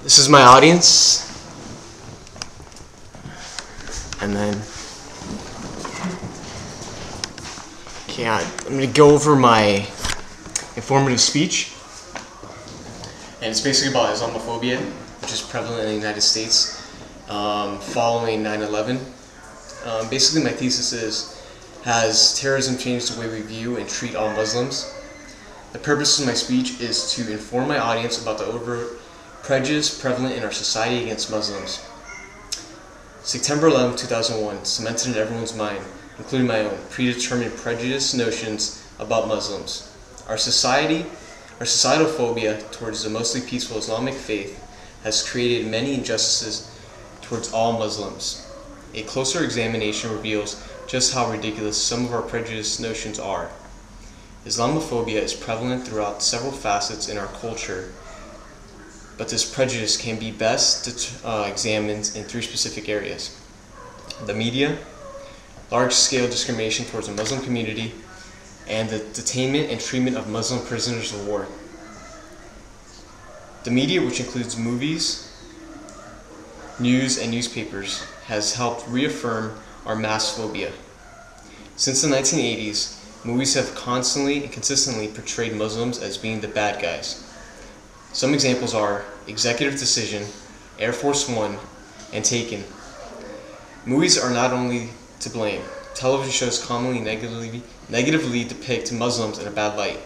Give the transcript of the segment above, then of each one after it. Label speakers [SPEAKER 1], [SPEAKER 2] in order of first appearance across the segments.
[SPEAKER 1] This is my audience, and then I'm going to go over my informative speech, and it's basically about Islamophobia, which is prevalent in the United States following 9/11. Basically, my thesis is, has terrorism changed the way we view and treat all Muslims? The purpose of my speech is to inform my audience about the overt prejudice prevalent in our society against Muslims. September 11, 2001 cemented in everyone's mind, including my own, predetermined prejudiced notions about Muslims. Our societal phobia towards the mostly peaceful Islamic faith has created many injustices towards all Muslims. A closer examination reveals just how ridiculous some of our prejudiced notions are. Islamophobia is prevalent throughout several facets in our culture, but this prejudice can be best examined in three specific areas: the media, large-scale discrimination towards the Muslim community, and the detainment and treatment of Muslim prisoners of war. The media, which includes movies, news, and newspapers, has helped reaffirm our mass phobia. Since the 1980s, movies have constantly and consistently portrayed Muslims as being the bad guys. Some examples are Executive Decision, Air Force One, and Taken. Movies are not only to blame. Television shows commonly negatively depict Muslims in a bad light.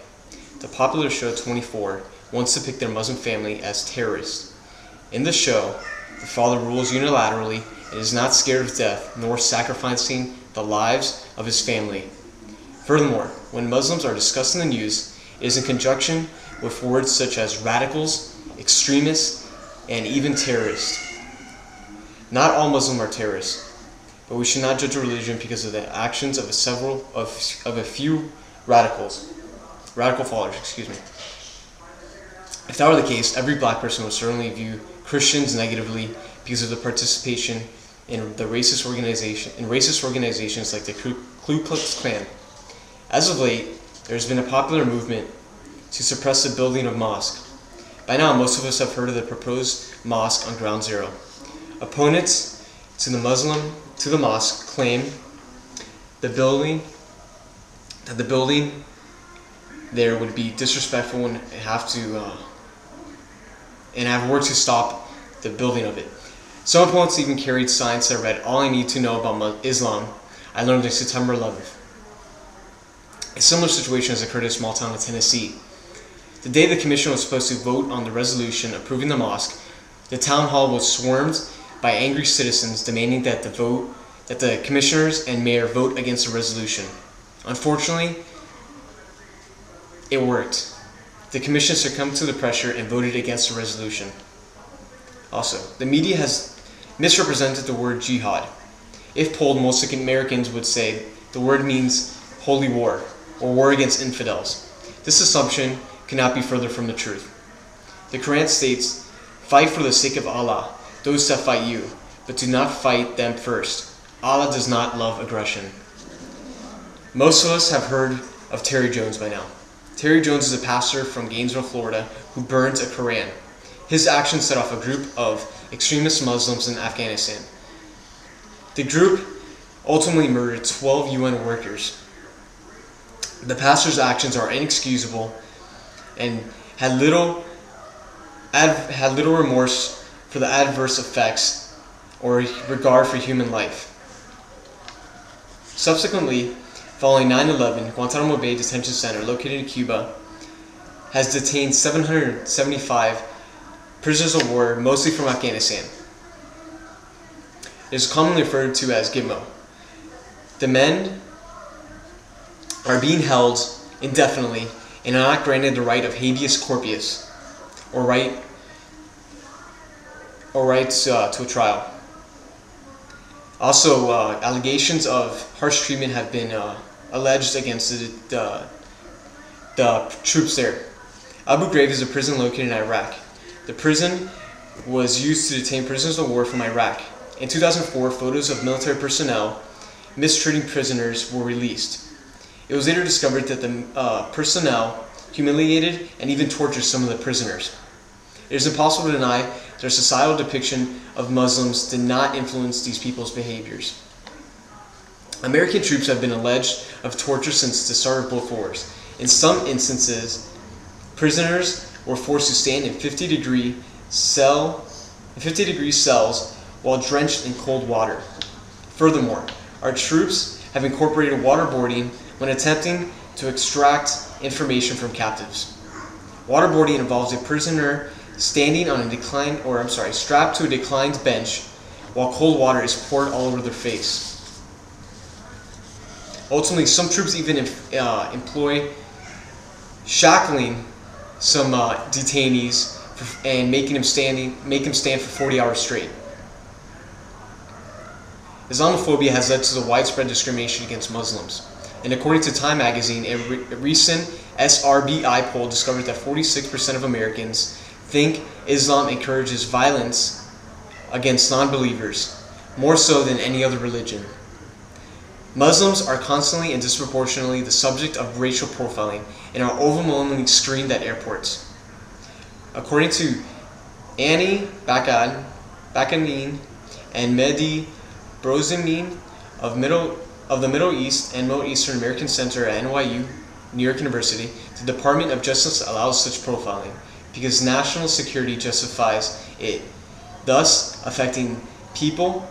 [SPEAKER 1] The popular show 24 once depicted their Muslim family as terrorists. In the show, the father rules unilaterally and is not scared of death nor sacrificing the lives of his family. Furthermore, when Muslims are discussed in the news, it is in conjunction with words such as radicals, extremists, and even terrorists. Not all Muslims are terrorists, but we should not judge a religion because of the actions of a few radical followers. If that were the case, every black person would certainly view Christians negatively because of the participation in racist organizations like the Ku Klux Klan. As of late, there has been a popular movement to suppress the building of mosques. By now, most of us have heard of the proposed mosque on Ground Zero. Opponents to the mosque claim that the building there would be disrespectful and have worked to stop the building of it. Some opponents even carried signs that read, "All I need to know about Islam, I learned on September 11th." A similar situation has occurred in a small town in Tennessee. The day the commission was supposed to vote on the resolution approving the mosque, the town hall was swarmed by angry citizens demanding that the commissioners and mayor vote against the resolution. Unfortunately, it worked. The commission succumbed to the pressure and voted against the resolution. Also, the media has misrepresented the word jihad. If polled, most Americans would say the word means holy war, or war against infidels. This assumption cannot be further from the truth. The Quran states, "Fight for the sake of Allah, those that fight you, but do not fight them first. Allah does not love aggression." Most of us have heard of Terry Jones by now. Terry Jones is a pastor from Gainesville, Florida, who burned a Quran. His actions set off a group of extremist Muslims in Afghanistan. The group ultimately murdered 12 UN workers. The pastor's actions are inexcusable and had little remorse for the adverse effects or regard for human life. Subsequently, following 9/11, Guantanamo Bay Detention Center, located in Cuba, has detained 775 prisoners of war, mostly from Afghanistan. It is commonly referred to as Gitmo. The men are being held indefinitely and are not granted the right of habeas corpus, or right to a trial. Also, allegations of harsh treatment have been alleged against the troops there. Abu Ghraib is a prison located in Iraq. The prison was used to detain prisoners of war from Iraq. In 2004, photos of military personnel mistreating prisoners were released. It was later discovered that the personnel humiliated and even tortured some of the prisoners. It is impossible to deny that our societal depiction of Muslims did not influence these people's behaviors. American troops have been alleged of torture since the start of both wars. In some instances, prisoners were forced to stand in 50-degree cells while drenched in cold water. Furthermore, our troops have incorporated waterboarding when attempting to extract information from captives. Waterboarding involves a prisoner standing on strapped to a declined bench while cold water is poured all over their face. Ultimately, some troops even employ shackling some detainees and make them stand for 40 hours straight. Islamophobia has led to the widespread discrimination against Muslims. And according to Time magazine, a recent SRBI poll discovered that 46% of Americans think Islam encourages violence against non-believers, more so than any other religion. Muslims are constantly and disproportionately the subject of racial profiling and are overwhelmingly screened at airports. According to Annie Bakanine and Mehdi Brozimine of the Middle East and Middle Eastern American Center at NYU, New York University, the Department of Justice allows such profiling because national security justifies it, thus affecting people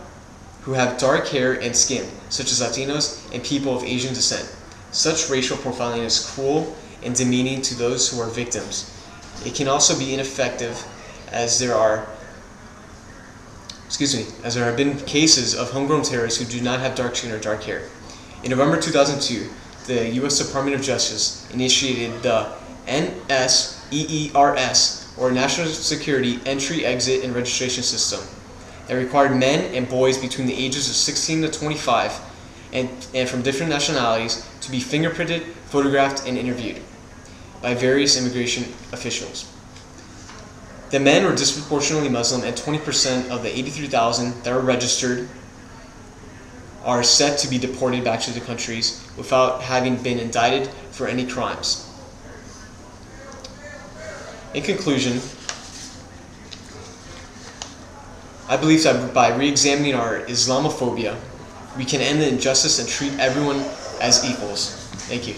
[SPEAKER 1] who have dark hair and skin, such as Latinos and people of Asian descent. Such racial profiling is cruel and demeaning to those who are victims. It can also be ineffective as there have been cases of homegrown terrorists who do not have dark skin or dark hair. In November 2002, the U.S. Department of Justice initiated the NSEERS, or National Security Entry, Exit, and Registration System, that required men and boys between the ages of 16 to 25 and from different nationalities to be fingerprinted, photographed, and interviewed by various immigration officials. The men were disproportionately Muslim, and 20% of the 83,000 that were registered are set to be deported back to their countries without having been indicted for any crimes. In conclusion, I believe that by re-examining our Islamophobia, we can end the injustice and treat everyone as equals. Thank you.